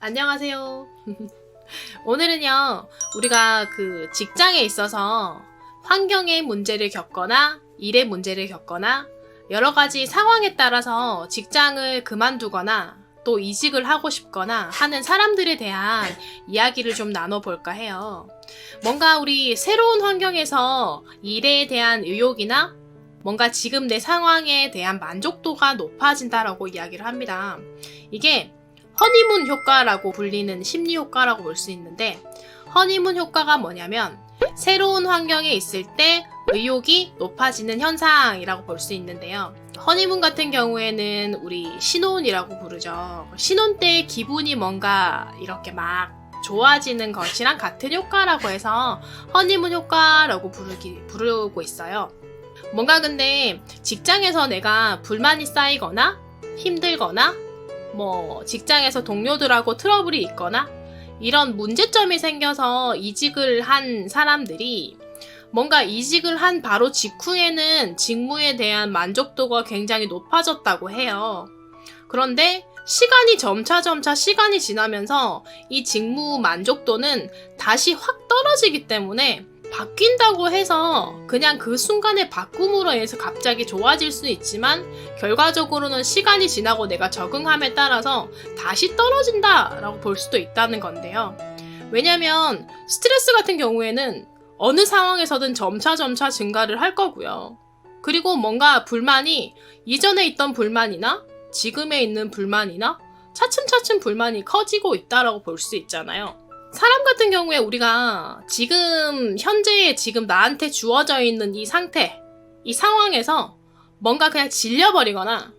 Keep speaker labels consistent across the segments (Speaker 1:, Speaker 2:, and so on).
Speaker 1: 안녕하세요. 오늘은요, 우리가 그 직장에 있어서 환경의 문제를 겪거나 일의 문제를 겪거나 여러 가지 상황에 따라서 직장을 그만두거나 또 이직을 하고 싶거나 하는 사람들에 대한 이야기를 좀 나눠볼까 해요. 뭔가 우리 새로운 환경에서 일에 대한 의욕이나 뭔가 지금 내 상황에 대한 만족도가 높아진다라고 이야기를 합니다. 이게 허니문 효과라고 불리는 심리 효과라고 볼 수 있는데, 허니문 효과가 뭐냐면 새로운 환경에 있을 때 의욕이 높아지는 현상이라고 볼 수 있는데요. 허니문 같은 경우에는 우리 신혼이라고 부르죠. 신혼 때 기분이 뭔가 이렇게 막 좋아지는 것이랑 같은 효과라고 해서 허니문 효과라고 부르고 있어요. 뭔가 근데 직장에서 내가 불만이 쌓이거나 힘들거나 직장에서 동료들하고 트러블이 있거나 이런 문제점이 생겨서 이직을 한 사람들이 뭔가 이직을 한 바로 직후에는 직무에 대한 만족도가 굉장히 높아졌다고 해요. 그런데 점차 시간이 지나면서 이 직무 만족도는 다시 확 떨어지기 때문에 바뀐다고 해서 그냥 그 순간의 바꿈으로 해서 갑자기 좋아질 수 있지만 결과적으로는 시간이 지나고 내가 적응함에 따라서 다시 떨어진다라고 볼 수도 있다는 건데요. 왜냐면 스트레스 같은 경우에는 어느 상황에서든 점차 증가를 할 거고요. 그리고 뭔가 불만이 이전에 있던 불만이나 지금에 있는 불만이나 차츰 불만이 커지고 있다라고 볼 수 있잖아요. 사람 같은 경우에 우리가 현재에 나한테 주어져 있는 이 상태, 이 상황에서 뭔가 그냥 질려버리거나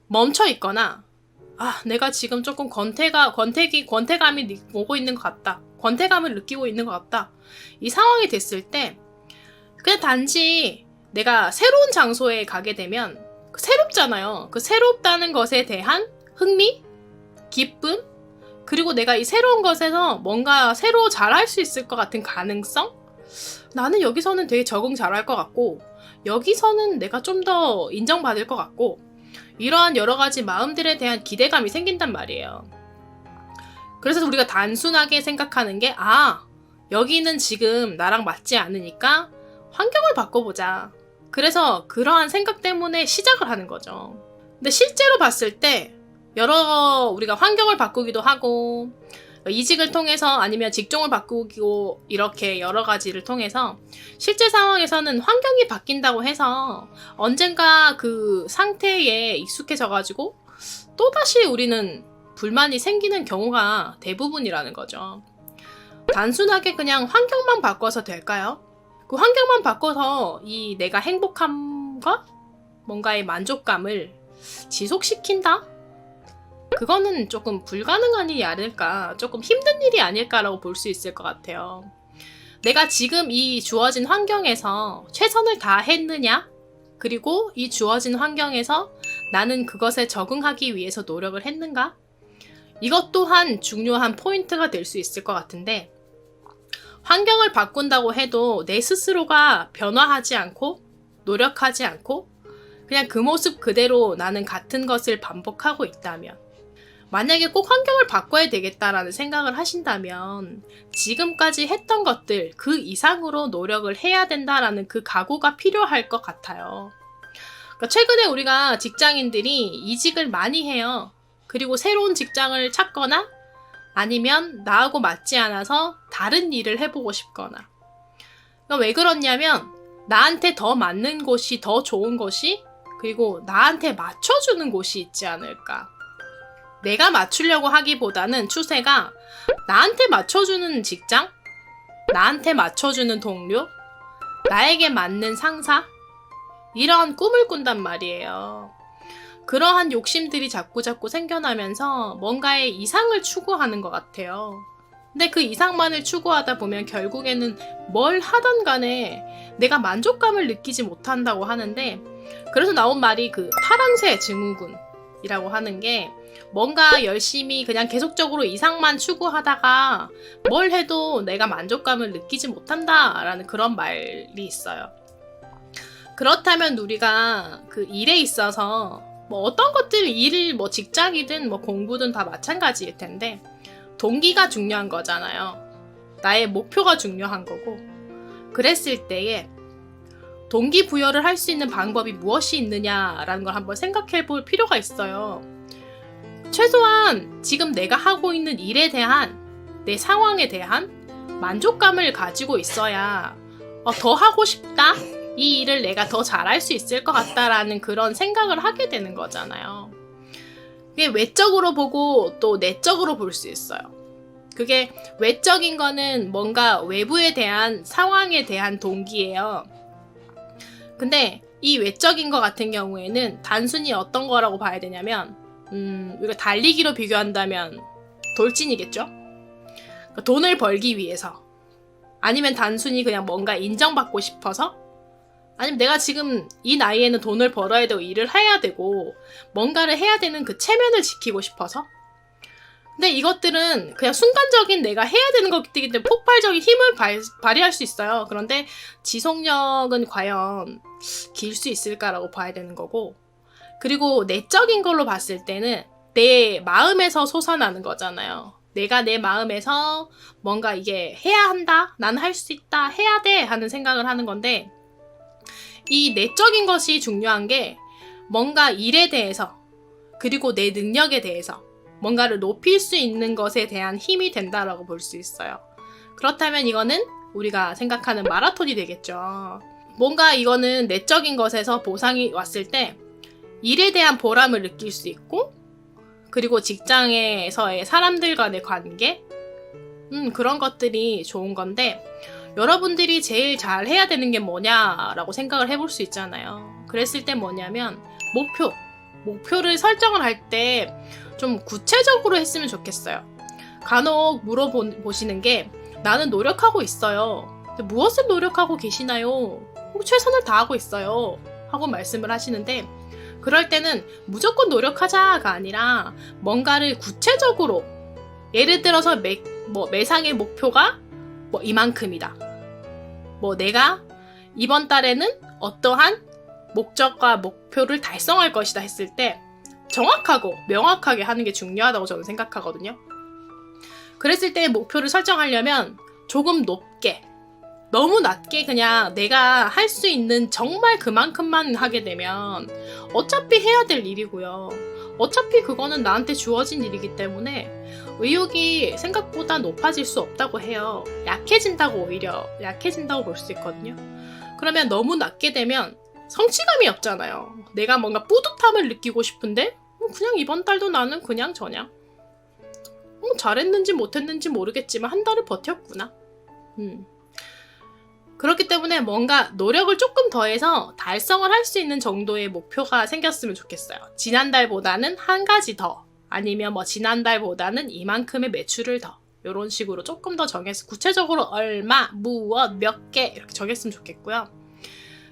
Speaker 1: 멈춰있거나 내가 지금 조금 권태감이 오고 있는 것 같다. 권태감을 느끼고 있는 것 같다. 이 상황이 됐을 때 그냥 단지 내가 새로운 장소에 가게 되면 새롭잖아요. 그 새롭다는 것에 대한 흥미, 기쁨, 그리고 내가 이 새로운 것에서 뭔가 새로 잘할 수 있을 것 같은 가능성? 나는 여기서는 되게 적응 잘할 것 같고 여기서는 내가 좀 더 인정받을 것 같고 이러한 여러 가지 마음들에 대한 기대감이 생긴단 말이에요. 그래서 우리가 단순하게 생각하는 게 여기는 지금 나랑 맞지 않으니까 환경을 바꿔보자. 그래서 그러한 생각 때문에 시작을 하는 거죠. 근데 실제로 봤을 때 우리가 환경을 바꾸기도 하고 이직을 통해서 아니면 직종을 바꾸고 이렇게 여러 가지를 통해서 실제 상황에서는 환경이 바뀐다고 해서 언젠가 그 상태에 익숙해져가지고 또다시 우리는 불만이 생기는 경우가 대부분이라는 거죠. 단순하게 그냥 환경만 바꿔서 될까요? 그 환경만 바꿔서 이 내가 행복함과 뭔가의 만족감을 지속시킨다? 그거는 조금 불가능한 일이 아닐까, 조금 힘든 일이 아닐까라고 볼 수 있을 것 같아요. 내가 지금 이 주어진 환경에서 최선을 다했느냐? 그리고 이 주어진 환경에서 나는 그것에 적응하기 위해서 노력을 했는가? 이것 또한 중요한 포인트가 될 수 있을 것 같은데, 환경을 바꾼다고 해도 내 스스로가 변화하지 않고 노력하지 않고 그냥 그 모습 그대로 나는 같은 것을 반복하고 있다면, 만약에 꼭 환경을 바꿔야 되겠다라는 생각을 하신다면 지금까지 했던 것들 그 이상으로 노력을 해야 된다라는 그 각오가 필요할 것 같아요. 그러니까 최근에 우리가 직장인들이 이직을 많이 해요. 그리고 새로운 직장을 찾거나 아니면 나하고 맞지 않아서 다른 일을 해보고 싶거나. 그러니까 왜 그렇냐면 나한테 더 맞는 곳이, 더 좋은 곳이, 그리고 나한테 맞춰주는 곳이 있지 않을까. 내가 맞추려고 하기보다는 추세가 나한테 맞춰주는 직장, 나한테 맞춰주는 동료, 나에게 맞는 상사, 이러한 꿈을 꾼단 말이에요. 그러한 욕심들이 자꾸 생겨나면서 뭔가의 이상을 추구하는 것 같아요. 근데 그 이상만을 추구하다 보면 결국에는 뭘 하던 간에 내가 만족감을 느끼지 못한다고 하는데, 그래서 나온 말이 그 파랑새 증후군이라고 하는 게, 뭔가 열심히 그냥 계속적으로 이상만 추구하다가 뭘 해도 내가 만족감을 느끼지 못한다라는 그런 말이 있어요. 그렇다면 우리가 그 일에 있어서 뭐 어떤 것들 일, 뭐 직장이든 뭐 공부든 다 마찬가지일 텐데 동기가 중요한 거잖아요. 나의 목표가 중요한 거고 그랬을 때에 동기부여를 할 수 있는 방법이 무엇이 있느냐라는 걸 한번 생각해 볼 필요가 있어요. 최소한 지금 내가 하고 있는 일에 대한 내 상황에 대한 만족감을 가지고 있어야 더 하고 싶다? 이 일을 내가 더 잘할 수 있을 것 같다라는 그런 생각을 하게 되는 거잖아요. 그게 외적으로 보고 또 내적으로 볼 수 있어요. 그게 외적인 거는 뭔가 외부에 대한 상황에 대한 동기예요. 근데 이 외적인 거 같은 경우에는 단순히 어떤 거라고 봐야 되냐면 우리가 달리기로 비교한다면 돌진이겠죠? 그러니까 돈을 벌기 위해서 아니면 단순히 그냥 뭔가 인정받고 싶어서 아니면 내가 지금 이 나이에는 돈을 벌어야 되고 일을 해야 되고 뭔가를 해야 되는 그 체면을 지키고 싶어서 근데 이것들은 그냥 순간적인 내가 해야 되는 거기 때문에 폭발적인 힘을 발휘할 수 있어요. 그런데 지속력은 과연 길 수 있을까라고 봐야 되는 거고 그리고 내적인 걸로 봤을 때는 내 마음에서 솟아나는 거잖아요. 내가 내 마음에서 뭔가 이게 해야 한다, 난 할 수 있다, 해야 돼 하는 생각을 하는 건데 이 내적인 것이 중요한 게 뭔가 일에 대해서 그리고 내 능력에 대해서 뭔가를 높일 수 있는 것에 대한 힘이 된다라고 볼 수 있어요. 그렇다면 이거는 우리가 생각하는 마라톤이 되겠죠. 뭔가 이거는 내적인 것에서 보상이 왔을 때 일에 대한 보람을 느낄 수 있고 그리고 직장에서의 사람들 간의 관계 그런 것들이 좋은 건데 여러분들이 제일 잘 해야 되는 게 뭐냐라고 생각을 해볼 수 있잖아요. 그랬을 때 뭐냐면 목표를 설정을 할 때 좀 구체적으로 했으면 좋겠어요. 간혹 물어보시는 게 나는 노력하고 있어요. 근데 무엇을 노력하고 계시나요? 최선을 다하고 있어요. 하고 말씀을 하시는데 그럴 때는 무조건 노력하자가 아니라 뭔가를 구체적으로 예를 들어서 매상의 목표가 뭐 이만큼이다. 뭐 내가 이번 달에는 어떠한 목적과 목표를 달성할 것이다 했을 때 정확하고 명확하게 하는 게 중요하다고 저는 생각하거든요. 그랬을 때 목표를 설정하려면 조금 높게 너무 낮게 그냥 내가 할 수 있는 정말 그만큼만 하게 되면 어차피 해야 될 일이고요. 어차피 그거는 나한테 주어진 일이기 때문에 의욕이 생각보다 높아질 수 없다고 해요. 오히려 약해진다고 볼 수 있거든요. 그러면 너무 낮게 되면 성취감이 없잖아요. 내가 뭔가 뿌듯함을 느끼고 싶은데 그냥 이번 달도 나는 그냥 저냥 잘했는지 못했는지 모르겠지만 한 달을 버텼구나. 그렇기 때문에 뭔가 노력을 조금 더해서 달성을 할 수 있는 정도의 목표가 생겼으면 좋겠어요. 지난달보다는 한 가지 더 아니면 뭐 지난달보다는 이만큼의 매출을 더 이런 식으로 조금 더 정해서 구체적으로 얼마, 무엇, 몇 개 이렇게 정했으면 좋겠고요.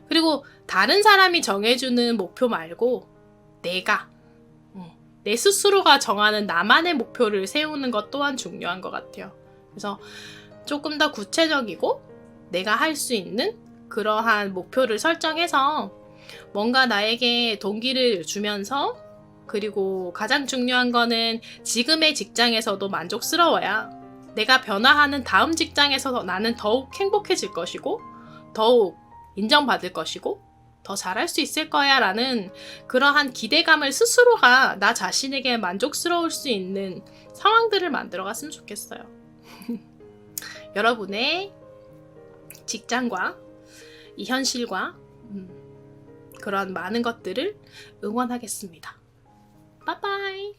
Speaker 1: 그리고 다른 사람이 정해주는 목표 말고 내 스스로가 정하는 나만의 목표를 세우는 것 또한 중요한 것 같아요. 그래서 조금 더 구체적이고 내가 할 수 있는 그러한 목표를 설정해서 뭔가 나에게 동기를 주면서 그리고 가장 중요한 거는 지금의 직장에서도 만족스러워야 내가 변화하는 다음 직장에서 나는 더욱 행복해질 것이고 더욱 인정받을 것이고 더 잘할 수 있을 거야 라는 그러한 기대감을 스스로가 나 자신에게 만족스러울 수 있는 상황들을 만들어 갔으면 좋겠어요. 여러분의 직장과 이 현실과 그런 많은 것들을 응원하겠습니다. 빠빠이.